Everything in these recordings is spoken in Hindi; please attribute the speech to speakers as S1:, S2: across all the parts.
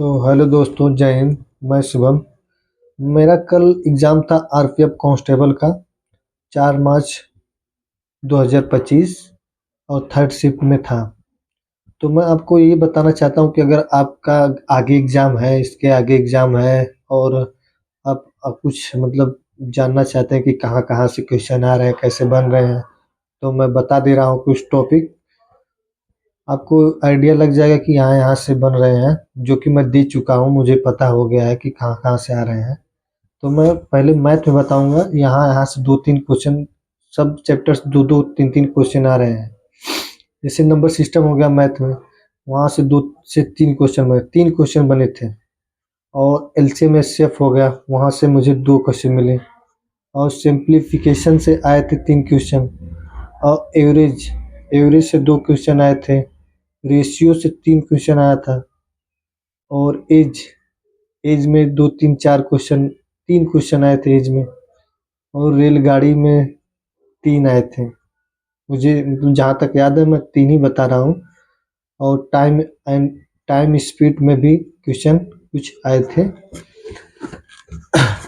S1: तो हेलो दोस्तों, जय हिंद। मैं शुभम। मेरा कल एग्ज़ाम था आरपीएफ कांस्टेबल का, 4 मार्च 2025, और थर्ड शिफ्ट में था। तो मैं आपको ये बताना चाहता हूँ कि अगर आपका आगे एग्ज़ाम है, इसके आगे एग्ज़ाम है, और आप कुछ मतलब जानना चाहते हैं कि कहाँ-कहाँ से क्वेश्चन आ रहे हैं, कैसे बन रहे हैं, तो मैं बता दे रहा हूँ कुछ टॉपिक। आपको आइडिया लग जाएगा कि यहाँ-यहाँ से बन रहे हैं, जो कि मैं दे चुका हूँ, मुझे पता हो गया है कि कहाँ-कहाँ से आ रहे हैं। तो मैं पहले मैथ में बताऊंगा, यहाँ से 2-3 क्वेश्चन, सब चैप्टर्स 2-2 3-3 क्वेश्चन आ रहे हैं। जैसे नंबर सिस्टम हो गया मैथ में, वहाँ से 2 से 3 क्वेश्चन बने, 3 क्वेश्चन बने थे। और एलसीएम एचसीएफ हो गया, वहाँ से मुझे 2 क्वेश्चन मिले। और सिंप्लीफिकेशन से आए थे 3 क्वेश्चन। और एवरेज एवरेज से 2 क्वेश्चन आए थे। रेशियो से 3 क्वेश्चन आया था। और एज एज में 2 3 4 क्वेश्चन, 3 क्वेश्चन आए थे एज में। और रेलगाड़ी में 3 आए थे। मुझे जहाँ तक याद है मैं 3 ही बता रहा हूँ। और टाइम स्पीड में भी क्वेश्चन कुछ आए थे।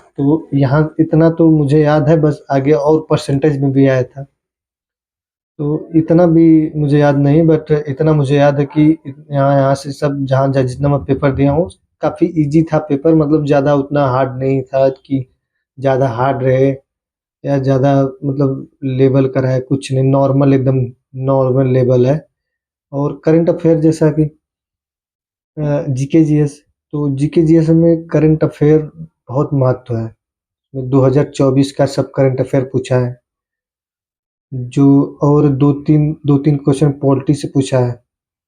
S1: तो यहाँ इतना तो मुझे याद है, बस आगे और परसेंटेज में भी आया था। तो इतना भी मुझे याद नहीं, बट इतना मुझे याद है कि यहाँ यहाँ से सब जहाँ जहाँ जितना मैं पेपर दिया हूँ, काफ़ी इजी था पेपर। मतलब ज़्यादा उतना हार्ड नहीं था कि ज़्यादा हार्ड रहे या ज़्यादा मतलब लेवल का रहे, कुछ नहीं, नॉर्मल, एकदम नॉर्मल लेवल है। और करंट अफेयर जैसा कि जीके जीएस, तो जीके जीएस में करंट अफेयर बहुत महत्व है। 2024 का सब करंट अफेयर पूछा है। जो और दो तीन क्वेश्चन पॉलिटी से पूछा है।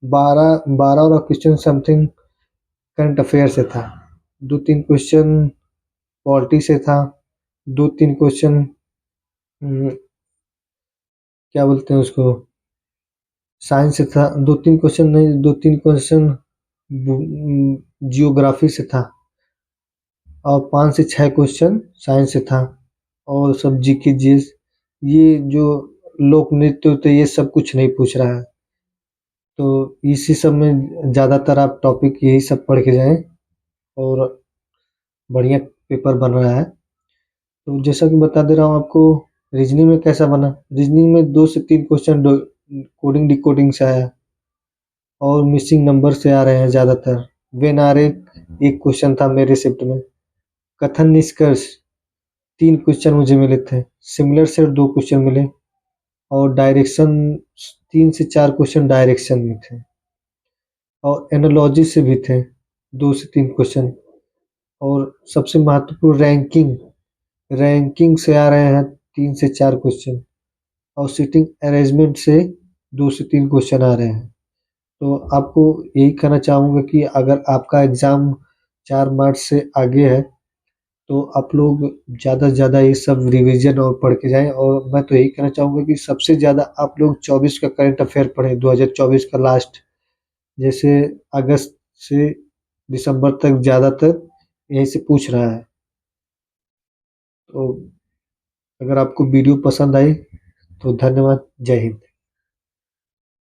S1: 12 और क्वेश्चन समथिंग करंट अफेयर से था। 2-3 क्वेश्चन पॉलिटी से था। 2-3 क्वेश्चन क्या बोलते हैं उसको, साइंस से था। 2-3 क्वेश्चन नहीं, 2-3 क्वेश्चन जियोग्राफी से था। और 5 से 6 क्वेश्चन साइंस से था। और सब जीके जीएस, ये जो लोक नृत्य होते हैं, ये सब कुछ नहीं पूछ रहा है। तो इसी सब में ज़्यादातर आप टॉपिक यही सब पढ़ के जाएं, और बढ़िया पेपर बन रहा है। तो जैसा कि बता दे रहा हूँ आपको, रीजनिंग में कैसा बना। रीजनिंग में 2 से 3 क्वेश्चन कोडिंग डिकोडिंग से आया। और मिसिंग नंबर से आ रहे हैं ज़्यादातर। वेन आर एक क्वेश्चन था मेरे शिफ्ट में। कथन निष्कर्ष 3 क्वेश्चन मुझे मिले थे। सिमिलर से 2 क्वेश्चन मिले। और डायरेक्शन 3 से 4 क्वेश्चन डायरेक्शन में थे। और एनालॉजी से भी थे 2 से 3 क्वेश्चन। और सबसे महत्वपूर्ण रैंकिंग रैंकिंग से आ रहे हैं 3 से 4 क्वेश्चन। और सीटिंग अरेंजमेंट से 2 से 3 क्वेश्चन आ रहे हैं। तो आपको यही कहना चाहूँगा कि अगर आपका एग्ज़ाम 4 मार्च से आगे है, तो आप लोग ज़्यादा से ज़्यादा ये सब रिवीजन और पढ़ के जाएँ। और मैं तो यही कहना चाहूँगा कि सबसे ज़्यादा आप लोग 24 का करंट अफेयर पढ़ें, 2024 का लास्ट। जैसे अगस्त से दिसंबर तक ज़्यादातर यहीं से पूछ रहा है। तो अगर आपको वीडियो पसंद आई तो धन्यवाद। जय हिंद।